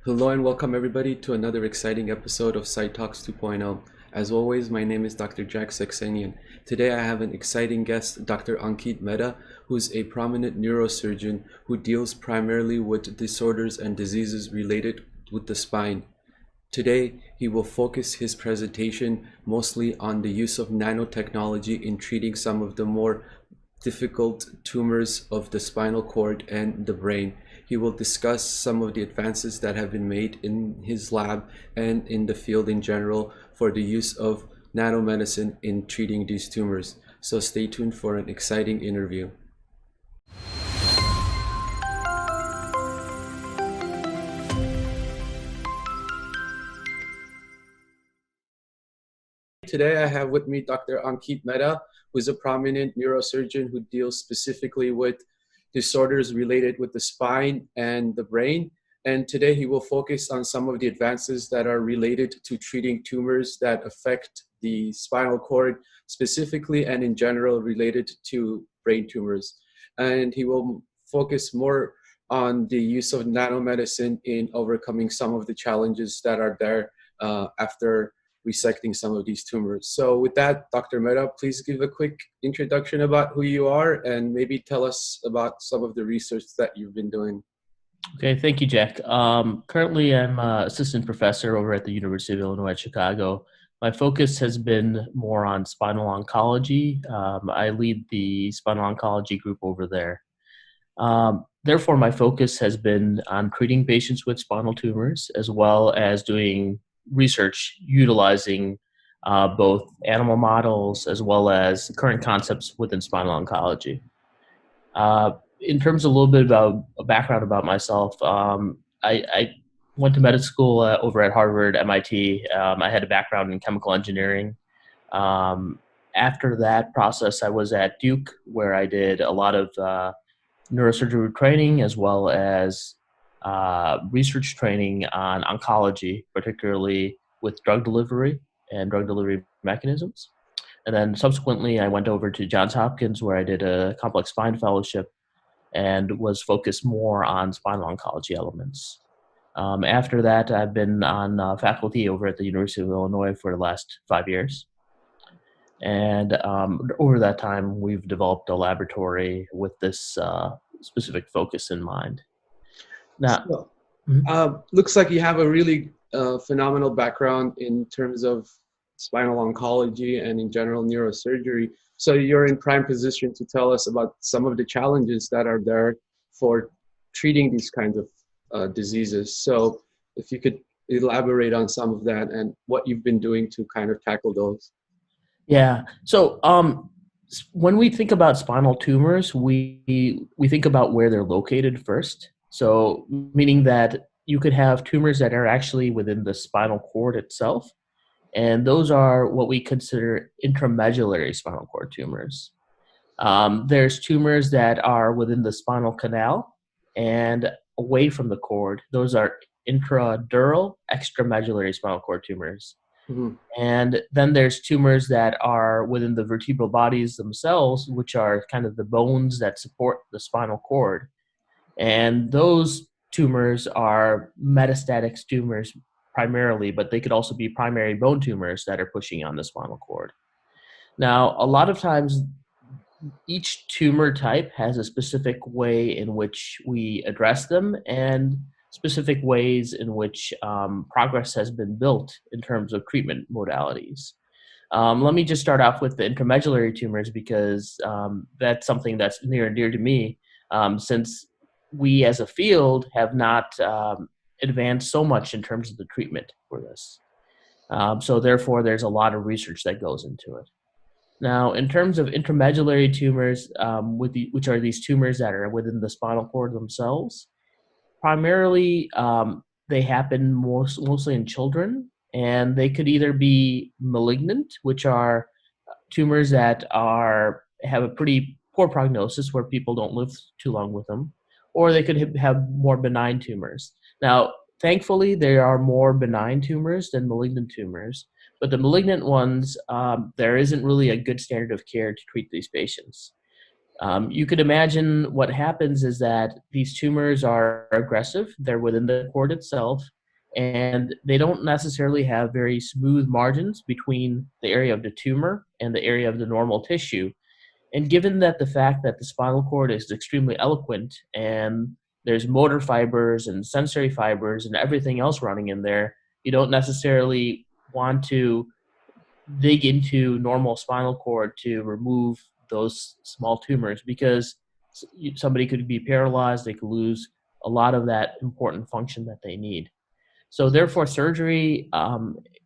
Hello and welcome everybody to another exciting episode of Side Talks 2.0. As always, my name is Dr. Seksenyan. Today I have an exciting guest, Dr. Ankit Mehta, who's a prominent neurosurgeon who deals primarily with disorders and diseases related with the spine. Today, he will focus his presentation mostly on the use of nanotechnology in treating some of the more difficult tumors of the spinal cord and the brain. He will discuss some of the advances that have been made in his lab and in the field in general for the use of nanomedicine in treating these tumors. So stay tuned for an exciting interview. Today I have with me Dr. Ankit Mehta, who is a prominent neurosurgeon who deals specifically with disorders related with the spine and the brain. And today he will focus on some of the advances that are related to treating tumors that affect the spinal cord specifically and in general related to brain tumors. And he will focus more on the use of nanomedicine in overcoming some of the challenges that are there after resecting some of these tumors. So with that, Dr. Mehta, please give a quick introduction about who you are and maybe tell us about some of the research that you've been doing. Okay, thank you, Jack. Currently, I'm an assistant professor over at the University of Illinois at Chicago. My focus has been more on spinal oncology. I lead the spinal oncology group over there. Therefore, my focus has been on treating patients with spinal tumors as well as doing research utilizing both animal models as well as current concepts within spinal oncology. In terms of a little bit about a background about myself, I went to medical school over at Harvard, MIT. I had a background in chemical engineering. After that process, I was at Duke, where I did a lot of neurosurgery training as well as research training on oncology, particularly with drug delivery and drug delivery mechanisms. And then subsequently, I went over to Johns Hopkins, where I did a complex spine fellowship and was focused more on spinal oncology elements. After that, I've been on faculty over at the University of Illinois for the last 5 years. And over that time, we've developed a laboratory with this specific focus in mind. Now, Looks like you have a really phenomenal background in terms of spinal oncology and in general neurosurgery. So you're in prime position to tell us about some of the challenges that are there for treating these kinds of diseases. So if you could elaborate on some of that and what you've been doing to kind of tackle those. Yeah. So when we think about spinal tumors, we think about where they're located first. So meaning that you could have tumors that are actually within the spinal cord itself. And those are what we consider intramedullary spinal cord tumors. There's tumors that are within the spinal canal and away from the cord. Those are intradural extramedullary spinal cord tumors. Mm-hmm. And then there's tumors that are within the vertebral bodies themselves, which are kind of the bones that support the spinal cord. And those tumors are metastatic tumors primarily, but they could also be primary bone tumors that are pushing on the spinal cord. Now, a lot of times, each tumor type has a specific way in which we address them and specific ways in which progress has been built in terms of treatment modalities. Let me just start off with the intramedullary tumors because that's something that's near and dear to me since we as a field have not advanced so much in terms of the treatment for this. So therefore, there's a lot of research that goes into it. Now, in terms of intramedullary tumors, which are these tumors that are within the spinal cord themselves, primarily they happen mostly in children, and they could either be malignant, which are tumors that have a pretty poor prognosis where people don't live too long with them, or they could have more benign tumors. Now, thankfully, there are more benign tumors than malignant tumors, but the malignant ones, there isn't really a good standard of care to treat these patients. You could imagine what happens is that these tumors are aggressive. They're within the cord itself. and they don't necessarily have very smooth margins between the area of the tumor and the area of the normal tissue. And given that the fact that the spinal cord is extremely eloquent and there's motor fibers and sensory fibers and everything else running in there, you don't necessarily want to dig into normal spinal cord to remove those small tumors, because somebody could be paralyzed, they could lose a lot of that important function that they need. So therefore, surgery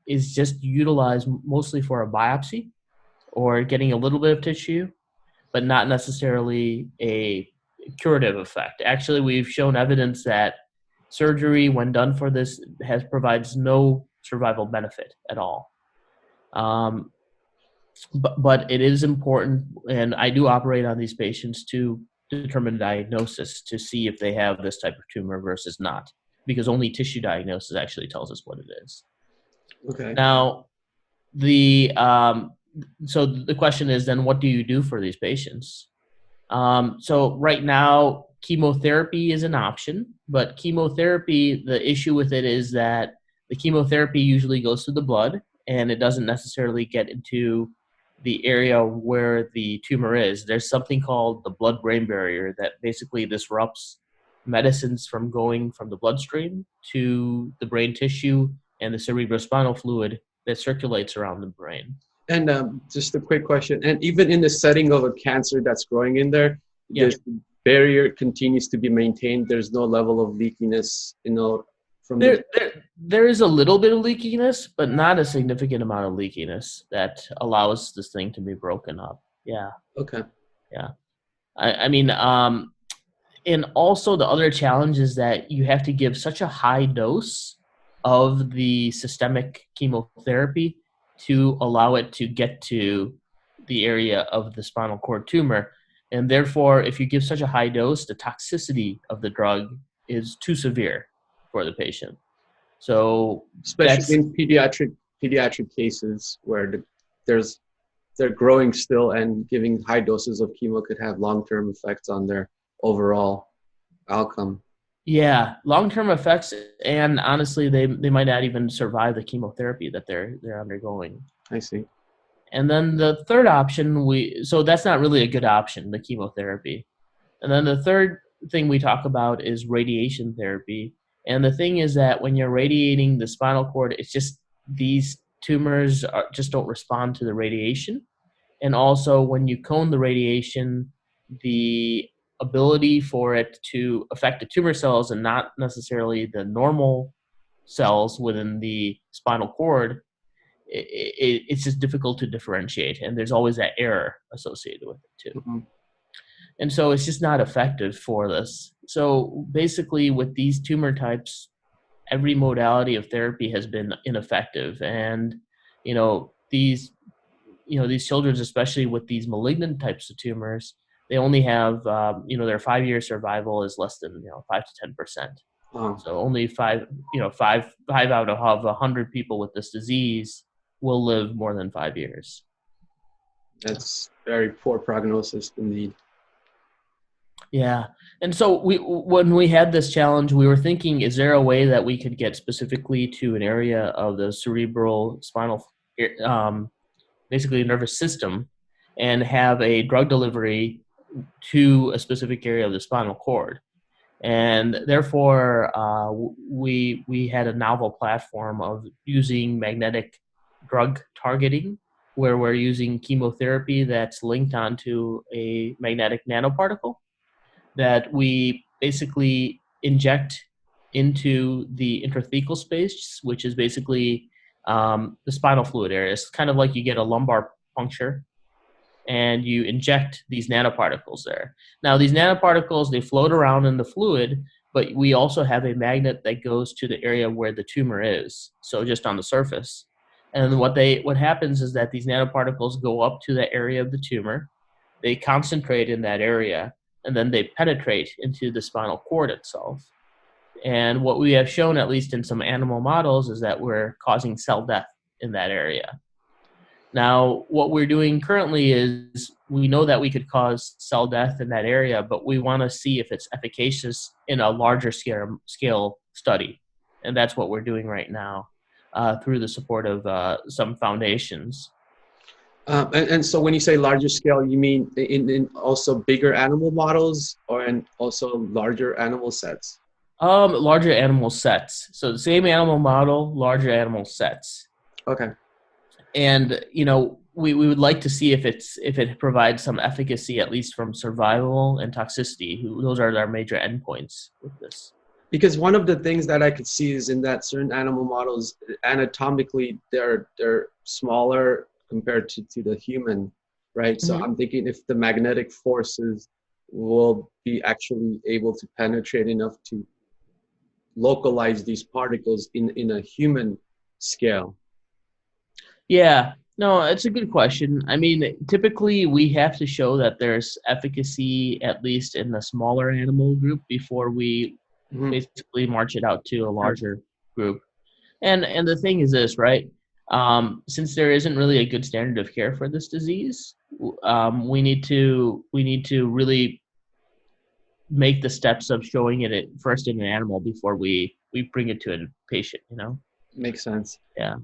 is just utilized mostly for a biopsy or getting a little bit of tissue, but not necessarily a curative effect. Actually, we've shown evidence that surgery, when done for this, provides no survival benefit at all. But it is important, and I do operate on these patients to determine diagnosis to see if they have this type of tumor versus not, because only tissue diagnosis actually tells us what it is. Okay. Now, so the question is then, what do you do for these patients? So right now, chemotherapy is an option, but chemotherapy, the issue with it is that the chemotherapy usually goes through the blood, and it doesn't necessarily get into the area where the tumor is. There's something called the blood-brain barrier that basically disrupts medicines from going from the bloodstream to the brain tissue and the cerebrospinal fluid that circulates around the brain. And just a quick question. And even in the setting of a cancer that's growing in there, this barrier continues to be maintained. There's no level of leakiness, from there is a little bit of leakiness, but not a significant amount of leakiness that allows this thing to be broken up. Yeah. Okay. Yeah. I mean, and also the other challenge is that you have to give such a high dose of the systemic chemotherapy to allow it to get to the area of the spinal cord tumor. And therefore, if you give such a high dose, the toxicity of the drug is too severe for the patient. So especially in pediatric cases where they're growing still, and giving high doses of chemo could have long-term effects on their overall outcome. Yeah, long-term effects, and honestly, they might not even survive the chemotherapy that they're undergoing. I see. And then the third option, so that's not really a good option, the chemotherapy. And then the third thing we talk about is radiation therapy. And the thing is that when you're radiating the spinal cord, it's just these tumors just don't respond to the radiation. And also, when you cone the radiation, the ability for it to affect the tumor cells and not necessarily the normal cells within the spinal cord, it's just difficult to differentiate. And there's always that error associated with it too. Mm-hmm. And so it's just not effective for this. So basically, with these tumor types, every modality of therapy has been ineffective. And, these children, especially with these malignant types of tumors, they only have, their 5-year survival is less than, 5 to 10%. Oh. So only five out of 100 people with this disease will live more than 5 years. That's very poor prognosis indeed. Yeah. And so when we had this challenge, we were thinking, is there a way that we could get specifically to an area of the cerebral spinal, basically nervous system, and have a drug delivery to a specific area of the spinal cord? And therefore, we had a novel platform of using magnetic drug targeting, where we're using chemotherapy that's linked onto a magnetic nanoparticle that we basically inject into the intrathecal space, which is basically the spinal fluid area. It's kind of like you get a lumbar puncture, and you inject these nanoparticles there. Now, these nanoparticles, they float around in the fluid, but we also have a magnet that goes to the area where the tumor is, so just on the surface. And what happens is that these nanoparticles go up to the area of the tumor, they concentrate in that area, and then they penetrate into the spinal cord itself. And what we have shown, at least in some animal models, is that we're causing cell death in that area. Now, what we're doing currently is we know that we could cause cell death in that area, but we want to see if it's efficacious in a larger scale study. and that's what we're doing right now through the support of some foundations. And so when you say larger scale, you mean in also bigger animal models or in also larger animal sets? Larger animal sets. So the same animal model, larger animal sets. Okay. And we would like to see if it provides some efficacy, at least from survival and toxicity. Those are our major endpoints with this. Because one of the things that I could see is in that certain animal models, anatomically, they're smaller compared to the human, right? So Mm-hmm. I'm thinking if the magnetic forces will be actually able to penetrate enough to localize these particles in a human scale. Yeah, no, it's a good question. I mean, typically we have to show that there's efficacy at least in the smaller animal group before we Mhm. basically march it out to a Sure. larger group. And the thing is this, right? Since there isn't really a good standard of care for this disease, we need to really make the steps of showing it first in an animal before we bring it to a patient. Makes sense. Yeah.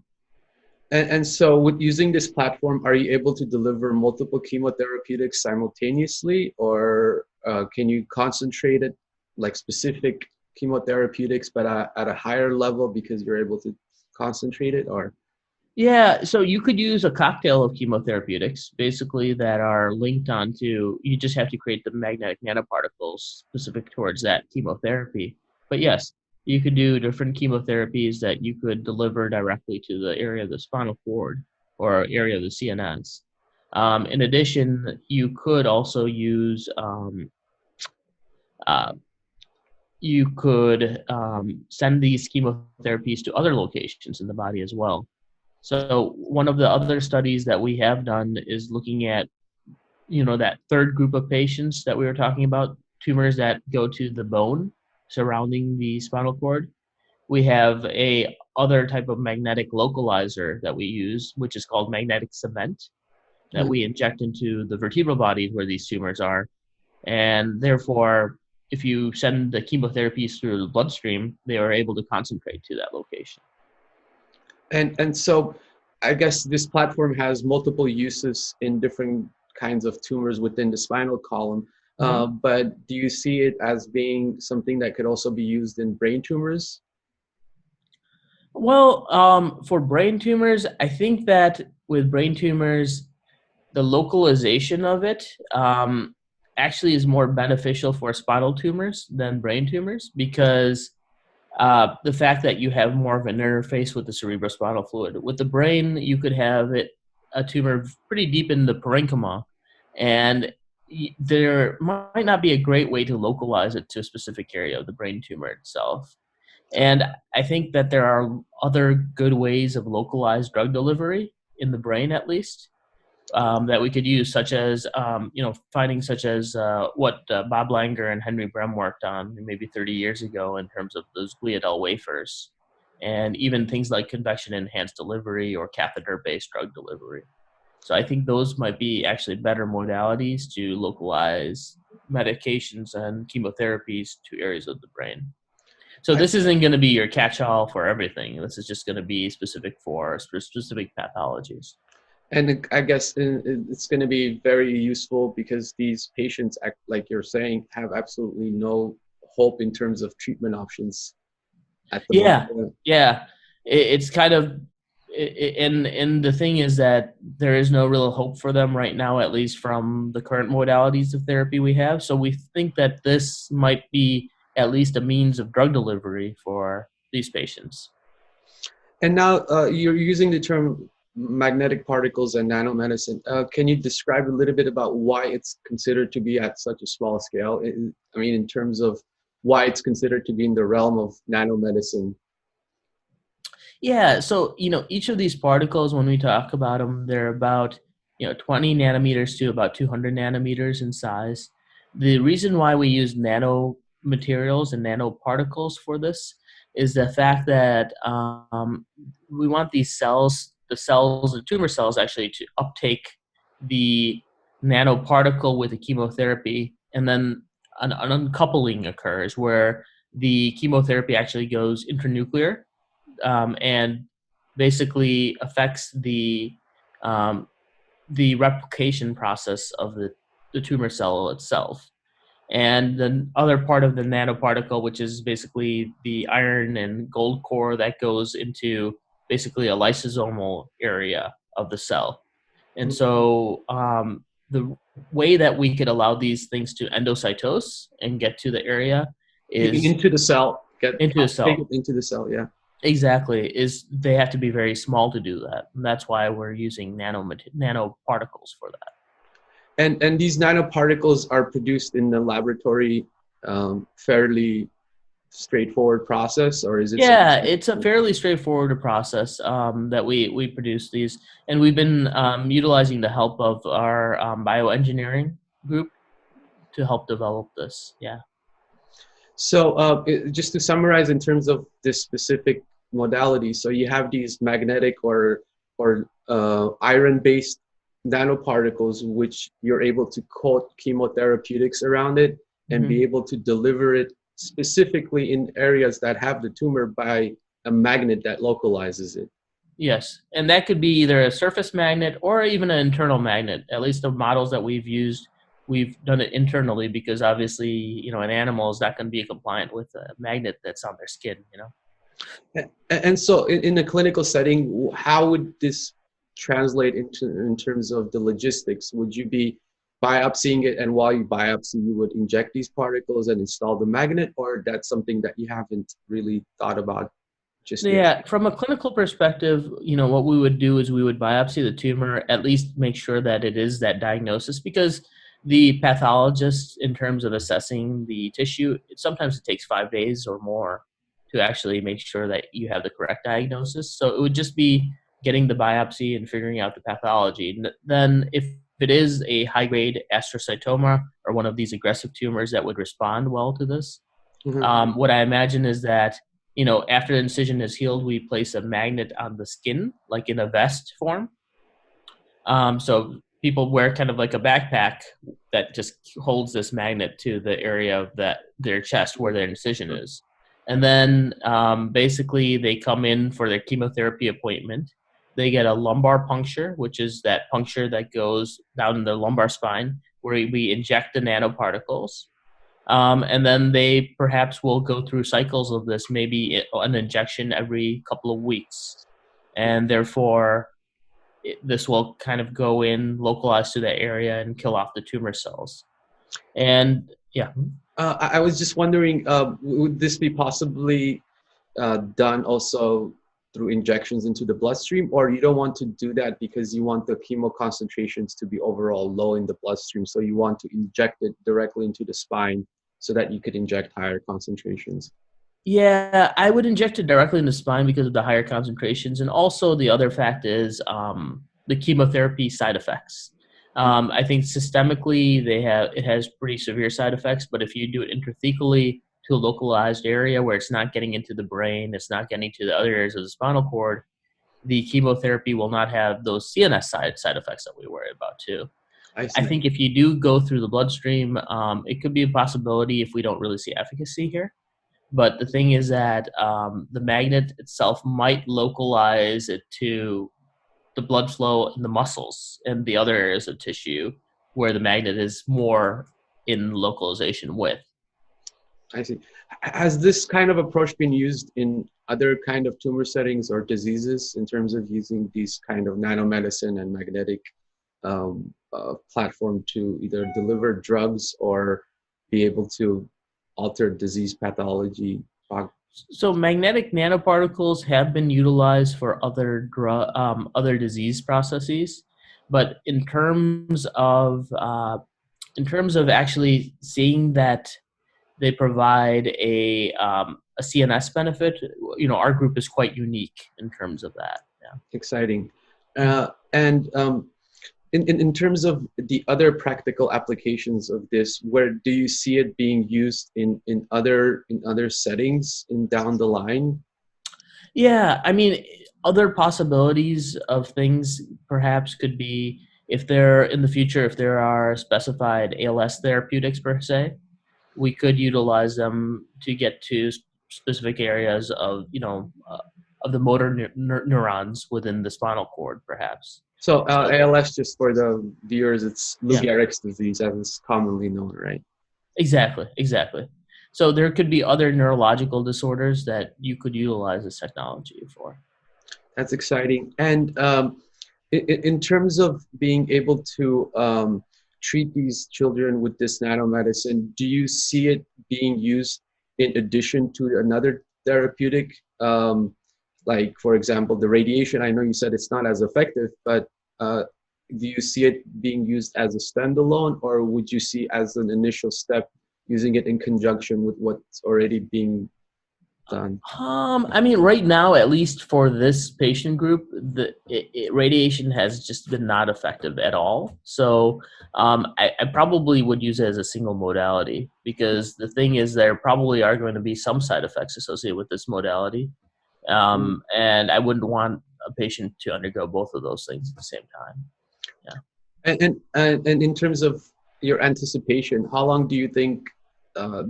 And so with using this platform, are you able to deliver multiple chemotherapeutics simultaneously, or can you concentrate it like specific chemotherapeutics, but at a higher level because you're able to concentrate it, or? Yeah, so you could use a cocktail of chemotherapeutics, basically, that are linked onto, you just have to create the magnetic nanoparticles specific towards that chemotherapy. But yes, you could do different chemotherapies that you could deliver directly to the area of the spinal cord or area of the CNS. In addition, you could also use, uh, you could send these chemotherapies to other locations in the body as well. So one of the other studies that we have done is looking at, that third group of patients that we were talking about, tumors that go to the bone surrounding the spinal cord. We have a other type of magnetic localizer that we use, which is called magnetic cement, that Mhm. we inject into the vertebral bodies where these tumors are. And therefore, if you send the chemotherapies through the bloodstream, they are able to concentrate to that location. And so I guess this platform has multiple uses in different kinds of tumors within the spinal column. Mhm. But do you see it as being something that could also be used in brain tumors? Well, for brain tumors, I think that with brain tumors, the localization of it actually is more beneficial for spinal tumors than brain tumors because the fact that you have more of an interface with the cerebrospinal fluid. With the brain, you could have a tumor pretty deep in the parenchyma, and there might not be a great way to localize it to a specific area of the brain tumor itself. And I think that there are other good ways of localized drug delivery in the brain, at least, that we could use, such as findings such as what Bob Langer and Henry Brem worked on maybe 30 years ago in terms of those gliadel wafers, and even things like convection enhanced delivery or catheter based drug delivery. So I think those might be actually better modalities to localize medications and chemotherapies to areas of the brain. So I, this isn't going to be your catch-all for everything. This is just going to be specific for specific pathologies. and I guess it's going to be very useful because these patients, like you're saying, have absolutely no hope in terms of treatment options at the Yeah, moment. yeah. It's kind of, and the thing is that there is no real hope for them right now, at least from the current modalities of therapy we have. So we think that this might be at least a means of drug delivery for these patients. And now you're using the term magnetic particles and nanomedicine. Can you describe a little bit about why it's considered to be at such a small scale? I mean, in terms of why it's considered to be in the realm of nanomedicine. Yeah, so each of these particles, when we talk about them, they're about 20 nanometers to about 200 nanometers in size. The reason why we use nano materials and nanoparticles for this is the fact that we want these cells, the tumor cells, actually to uptake the nanoparticle with the chemotherapy, and then an uncoupling occurs where the chemotherapy actually goes intranuclear, and basically affects um, the replication process of the tumor cell itself. And the other part of the nanoparticle, which is basically the iron and gold core that goes into basically a lysosomal area of the cell. And so the way that we could allow these things to endocytose and get to the area is Into the cell, into the take cell. it into the cell. Yeah. Exactly, is they have to be very small to do that. And that's why we're using nanoparticles for that. And these nanoparticles are produced in the laboratory, fairly straightforward process, or is it Yeah, something? it's a fairly straightforward process that we produce these, and we've been utilizing the help of our bioengineering group to help develop this. Yeah. So just to summarize in terms of this specific modality, so you have these magnetic or iron-based nanoparticles, which you're able to coat chemotherapeutics around it and Mm-hmm. be able to deliver it specifically in areas that have the tumor by a magnet that localizes it. Yes, and that could be either a surface magnet or even an internal magnet. At least the models that we've used, we've done it internally because obviously, an animal is not going to be compliant with a magnet that's on their skin. And so in a clinical setting, how would this translate in terms of the logistics? Would you be biopsying it, and while you biopsy, you would inject these particles and install the magnet, or that's something that you haven't really thought about just yet? Yeah, from a clinical perspective, what we would do is we would biopsy the tumor, at least make sure that it is that diagnosis, because the pathologist, in terms of assessing the tissue, sometimes it takes 5 days or more to actually make sure that you have the correct diagnosis. So it would just be getting the biopsy and figuring out the pathology. Then, if it is a high grade astrocytoma or one of these aggressive tumors that would respond well to this, Mhm. what I imagine is that, after the incision is healed, we place a magnet on the skin, like in a vest form. So people wear kind of like a backpack that just holds this magnet to the area of their chest where their incision is. And then basically they come in for their chemotherapy appointment. They get a lumbar puncture, which is that puncture that goes down the lumbar spine, where we inject the nanoparticles. And then they perhaps will go through cycles of this, maybe an injection every couple of weeks. And therefore, this will kind of go in, localize to that area, and kill off the tumor cells. And yeah. I was just wondering, would this be possibly done also through injections into the bloodstream, or you don't want to do that because you want the chemo concentrations to be overall low in the bloodstream, so you want to inject it directly into the spine so that you could inject higher concentrations? Yeah, I would inject it directly in the spine because of the higher concentrations, and also the other fact is the chemotherapy side effects. I think systemically it has pretty severe side effects, but if you do it intrathecally to a localized area where it's not getting into the brain, it's not getting to the other areas of the spinal cord, the chemotherapy will not have those CNS side effects that we worry about too. I I see. think if you do go through the bloodstream, it could be a possibility if we don't really see efficacy here. But the thing is that the magnet itself might localize it to the blood flow in the muscles and the other areas of tissue where the magnet is more in localization with. I see. Has this kind of approach been used in other kind of tumor settings or diseases in terms of using these kind of nanomedicine and magnetic platform to either deliver drugs or be able to alter disease pathology? So magnetic nanoparticles have been utilized for other disease processes, but in terms of actually seeing that they provide a CNS benefit, our group is quite unique in terms of that. Yeah. Exciting. And in terms of the other practical applications of this, where do you see it being used in other settings in down the line? Yeah, I mean, other possibilities of things perhaps could be if there in the future, if there are specified ALS therapeutics per se, we could utilize them to get to specific areas of, of the motor neurons within the spinal cord, perhaps. So So ALS, just for the viewers, it's Lou yeah, Gehrig's disease, as it's commonly known, right? exactly. So there could be other neurological disorders that you could utilize this technology for. That's exciting. And in terms of being able to treat these children with this nanomedicine, do you see it being used in addition to another therapeutic? Like, for example, the radiation, I know you said it's not as effective, but do you see it being used as a standalone, or would you see as an initial step using it in conjunction with what's already being done? I mean, right now, at least for this patient group, radiation has just been not effective at all. So I probably would use it as a single modality, because the thing is, there probably are going to be some side effects associated with this modality. And I wouldn't want a patient to undergo both of those things at the same time. Yeah. And in terms of your anticipation, how long do you think uh,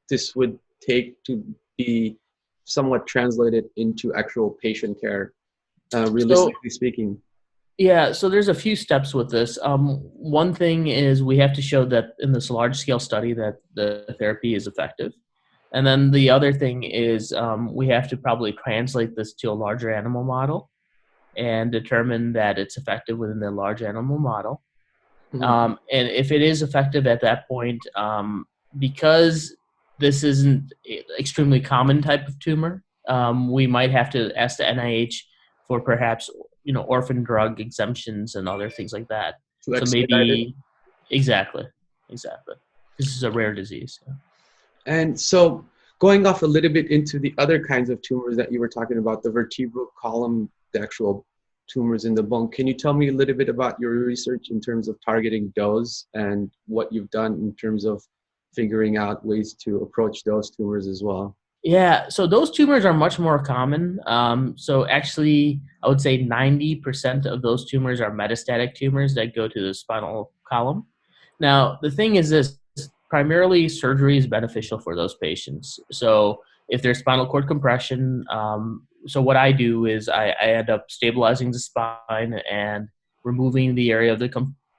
this would take to be somewhat translated into actual patient care, So realistically speaking? yeah, so there's a few steps with this. One thing is we have to show that in this large scale study that the therapy is effective. And then the other thing is we have to probably translate this to a larger animal model and determine that it's effective within the large animal model. Mhm. And if it is effective at that point, because this isn't extremely common type of tumor, we might have to ask the NIH for perhaps orphan drug exemptions and other things like that. To So expedite it. maybe exactly. This is a rare disease. And so, going off a little bit into the other kinds of tumors that you were talking about, the vertebral column, the actual tumors in the bone, can you tell me a little bit about your research in terms of targeting those and what you've done in terms of figuring out ways to approach those tumors as well? Yeah, so those tumors are much more common. So actually, I would say 90% of those tumors are metastatic tumors that go to the spinal column. Now, the thing is this, primarily surgery is beneficial for those patients. So if there's spinal cord compression, so what I do is I end up stabilizing the spine and removing the area of the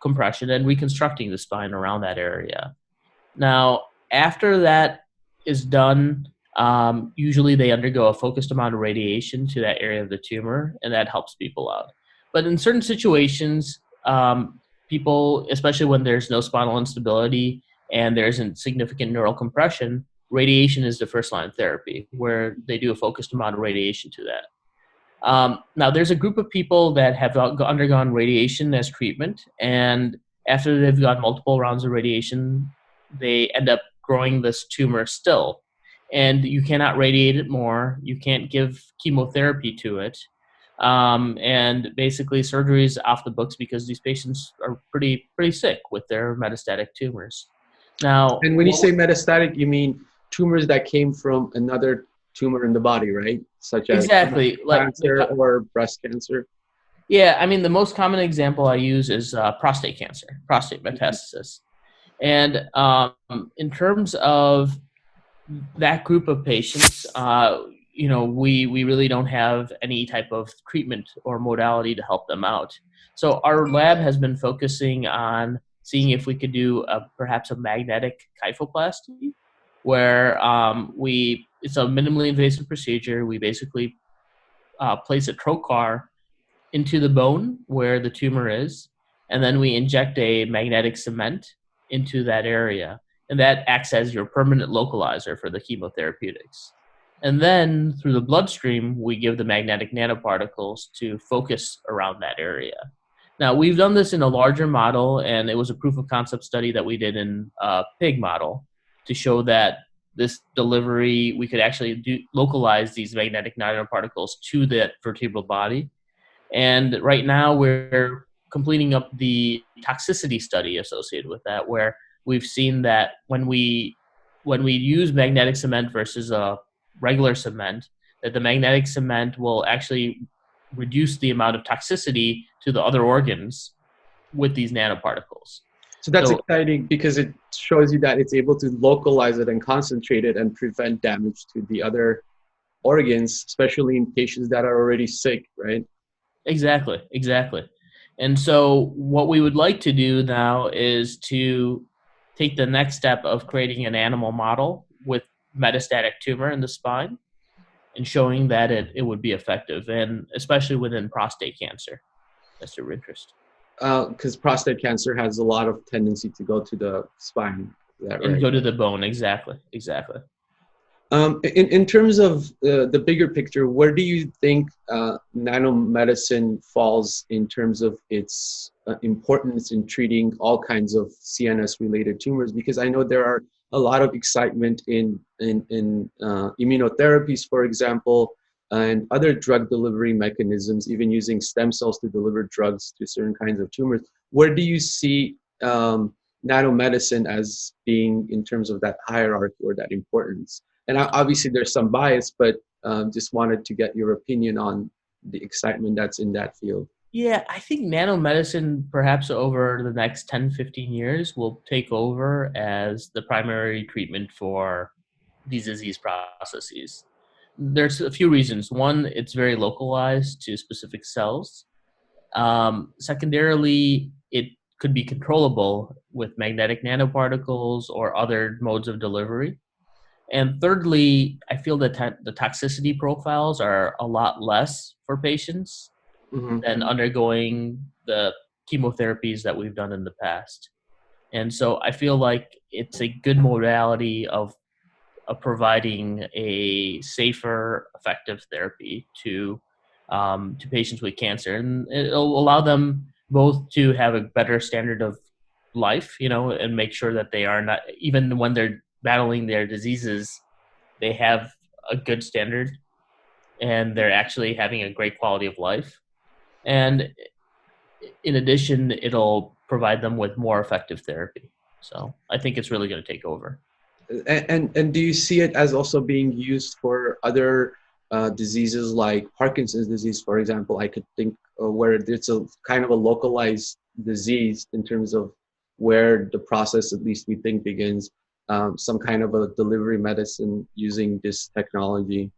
compression and reconstructing the spine around that area. Now, after that is done, usually they undergo a focused amount of radiation to that area of the tumor, and that helps people out. But in certain situations, people, especially when there's no spinal instability and there isn't significant neural compression, radiation is the first line therapy, where they do a focused amount of radiation to that. Now, there's a group of people that have undergone radiation as treatment, and after they've got multiple rounds of radiation, they end up growing this tumor still. And you cannot radiate it more. You can't give chemotherapy to it. And basically, surgery is off the books because these patients are pretty sick with their metastatic tumors. Now, And when you say metastatic, you mean tumors that came from another tumor in the body, right? Such as exactly, like cancer or breast cancer. yeah, I mean, the most common example I use is prostate cancer, prostate metastasis. And in terms of that group of patients, we really don't have any type of treatment or modality to help them out. So our lab has been focusing on seeing if we could do perhaps a magnetic kyphoplasty, where it's a minimally invasive procedure. We basically place a trocar into the bone where the tumor is, and then we inject a magnetic cement into that area, and that acts as your permanent localizer for the chemotherapeutics. And then through the bloodstream, we give the magnetic nanoparticles to focus around that area. Now, we've done this in a larger model, and it was a proof of concept study that we did in a pig model to show that this delivery, we could actually localize these magnetic nanoparticles to that vertebral body. And right now we're completing up the toxicity study associated with that, where we've seen that when we use magnetic cement versus a regular cement, that the magnetic cement will actually reduce the amount of toxicity to the other organs with these nanoparticles. So that's So exciting because it shows you that it's able to localize it and concentrate it and prevent damage to the other organs, especially in patients that are already sick, right? exactly, exactly. And so what we would like to do now is to take the next step of creating an animal model with metastatic tumor in the spine and showing that it would be effective, and especially within prostate cancer. That's your interest. Because prostate cancer has a lot of tendency to go to the spine. Is that And right? go to the bone. Exactly, exactly. In terms of the bigger picture, where do you think nanomedicine falls in terms of its importance in treating all kinds of CNS-related tumors? Because I know there are a lot of excitement in immunotherapies, for example, and other drug delivery mechanisms, even using stem cells to deliver drugs to certain kinds of tumors. Where do you see nanomedicine as being in terms of that hierarchy or that importance? And obviously there's some bias, but just wanted to get your opinion on the excitement that's in that field. Yeah, I think nanomedicine, perhaps over the next 10, 15 years, will take over as the primary treatment for these disease processes. There's a few reasons. One, it's very localized to specific cells. Secondarily, it could be controllable with magnetic nanoparticles or other modes of delivery. And thirdly, I feel that the toxicity profiles are a lot less for patients Hmm. than undergoing the chemotherapies that we've done in the past. And so I feel like it's a good modality of providing a safer, effective therapy to patients with cancer, and it'll allow them both to have a better standard of life, and make sure that they are not, even when they're battling their diseases, they have a good standard and they're actually having a great quality of life. And in addition, it'll provide them with more effective therapy. So I think it's really going to take over. And do you see it as also being used for other diseases like Parkinson's disease, for example? I could think where it's a kind of a localized disease in terms of where the process, at least we think, begins. Some kind of a delivery medicine using this technology.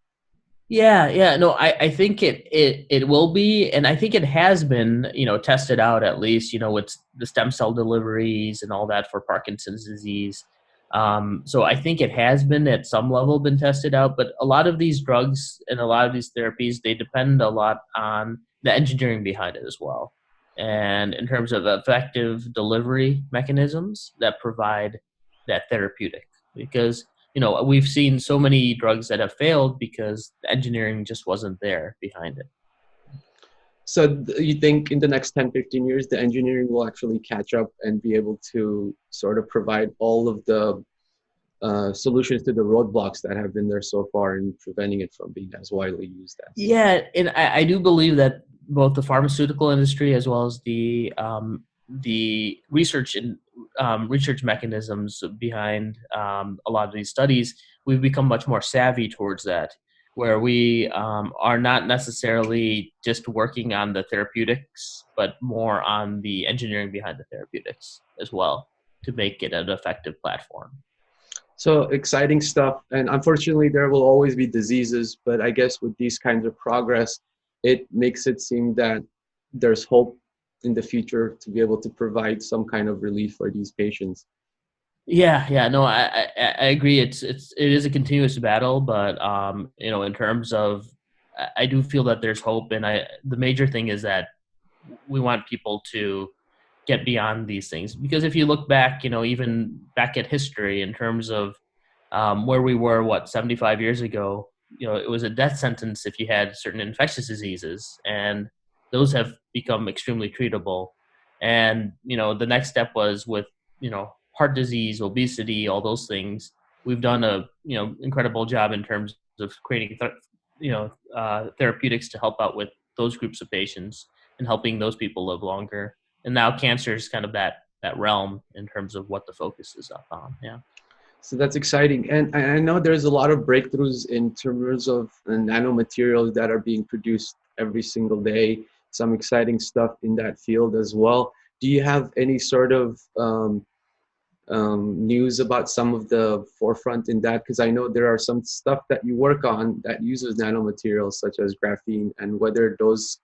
Yeah, yeah, no, I think it will be, and I think it has been, tested out at least, with the stem cell deliveries and all that for Parkinson's disease. So I think it has been at some level been tested out, but a lot of these drugs and a lot of these therapies, they depend a lot on the engineering behind it as well. And in terms of effective delivery mechanisms that provide that therapeutic, because we've seen so many drugs that have failed because the engineering just wasn't there behind it. So you think in the next 10, 15 years, the engineering will actually catch up and be able to sort of provide all of the solutions to the roadblocks that have been there so far in preventing it from being as widely used as. Yeah, and I do believe that both the pharmaceutical industry as well as the research and research mechanisms behind a lot of these studies, we've become much more savvy towards that, where we are not necessarily just working on the therapeutics, but more on the engineering behind the therapeutics as well to make it an effective platform. So exciting stuff. And unfortunately, there will always be diseases, but I guess with these kinds of progress, it makes it seem that there's hope in the future to be able to provide some kind of relief for these patients. Yeah, yeah, no, I agree. It is a continuous battle, but in terms of, I do feel that there's hope, and the major thing is that we want people to get beyond these things, because if you look back, even back at history in terms of where we were, 75 years ago, it was a death sentence if you had certain infectious diseases, and those have become extremely treatable. And the next step was with heart disease, obesity, all those things. We've done a incredible job in terms of creating therapeutics to help out with those groups of patients and helping those people live longer. And now cancer is kind of that realm in terms of what the focus is up on. Yeah. So that's exciting. And I know there's a lot of breakthroughs in terms of nanomaterials that are being produced every single day. Some exciting stuff in that field as well. do you have any sort of news about some of the forefront in that? Because I know there are some stuff that you work on that uses nanomaterials such as graphene, and whether those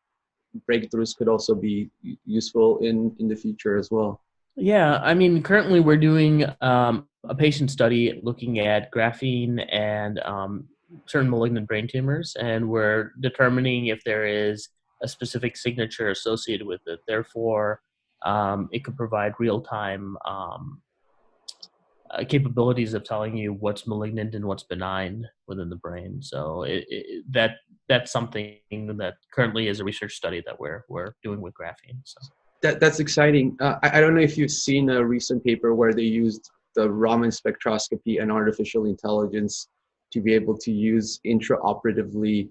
breakthroughs could also be useful in the future as well. Yeah, I mean, currently we're doing a patient study looking at graphene and certain malignant brain tumors, and we're determining if there is a specific signature associated with it. Therefore, it could provide real-time capabilities of telling you what's malignant and what's benign within the brain. So that's something that currently is a research study that we're doing with graphene. So. That's exciting. I don't know if you've seen a recent paper where they used the Raman spectroscopy and artificial intelligence to be able to use intraoperatively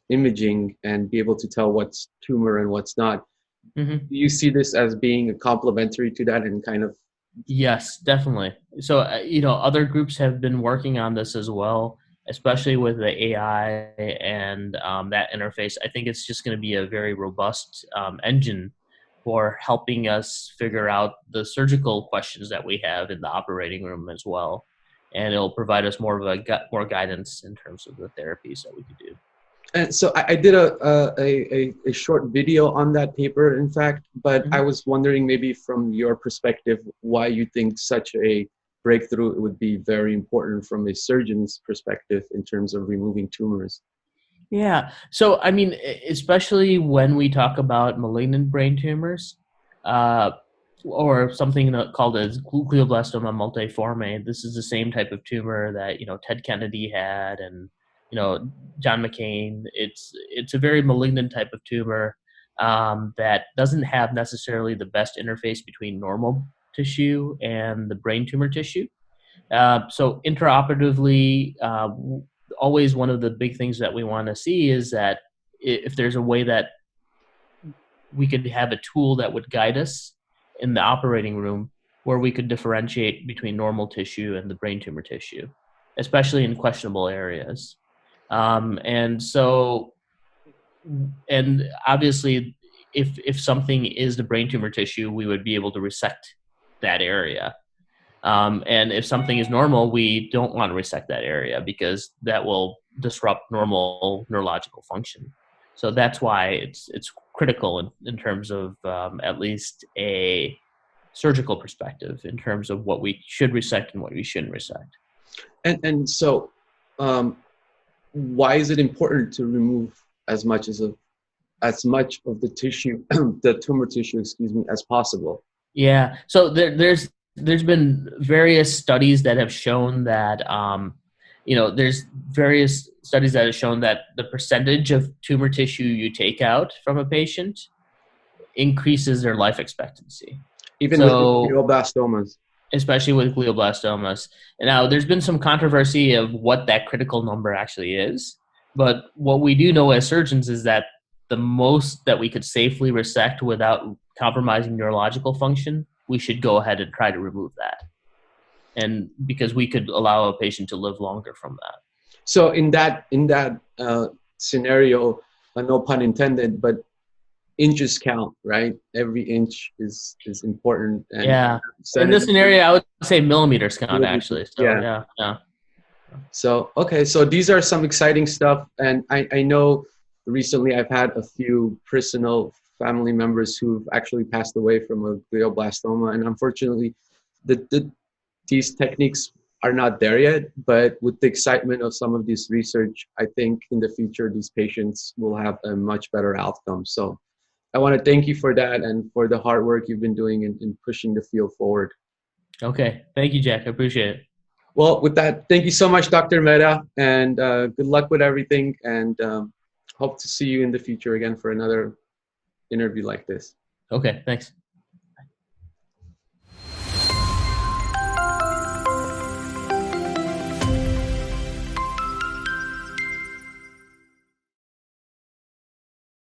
imaging and be able to tell what's tumor and what's not. Mm-hmm. Do you see this as being complementary to that and kind of? Yes, definitely. So, other groups have been working on this as well, especially with the AI and that interface. I think it's just going to be a very robust engine for helping us figure out the surgical questions that we have in the operating room as well. And it'll provide us more of more guidance in terms of the therapies that we could do. And so I did a short video on that paper, in fact, but Mm-hmm. I was wondering maybe from your perspective, why you think such a breakthrough would be very important from a surgeon's perspective in terms of removing tumors. Yeah. So, I mean, especially when we talk about malignant brain tumors, uh, or something called as glioblastoma multiforme, this is the same type of tumor that Ted Kennedy had, and John McCain. It's a very malignant type of tumor that doesn't have necessarily the best interface between normal tissue and the brain tumor tissue. So intraoperatively, always one of the big things that we want to see is that if there's a way that we could have a tool that would guide us in the operating room where we could differentiate between normal tissue and the brain tumor tissue, especially in questionable areas. And obviously, if something is the brain tumor tissue, we would be able to resect that area. And if something is normal, we don't want to resect that area because that will disrupt normal neurological function. So that's why it's critical in terms of at least a surgical perspective in terms of what we should resect and what we shouldn't resect. And so, why is it important to remove as much of the tissue, the tumor tissue, as possible? Yeah. So there's been various studies that have shown that there's various studies that have shown that the percentage of tumor tissue you take out from a patient increases their life expectancy. Even with glioblastomas. Especially with glioblastomas. And now there's been some controversy of what that critical number actually is. But what we do know as surgeons is that the most that we could safely resect without compromising neurological function, we should go ahead and try to remove that. And because we could allow a patient to live longer from that. So in that scenario, no pun intended, but inches count, right? Every inch is important. And yeah. In this scenario, I would say millimeters count, actually. So, yeah. So, okay. So these are some exciting stuff. And I know recently I've had a few personal family members who've actually passed away from a glioblastoma. And unfortunately, these techniques are not there yet. But with the excitement of some of this research, I think in the future, these patients will have a much better outcome. So I want to thank you for that and for the hard work you've been doing in pushing the field forward. Okay. Thank you, Jack. I appreciate it. Well, with that, thank you so much, Dr. Mehta, and good luck with everything, and hope to see you in the future again for another interview like this. Okay, thanks.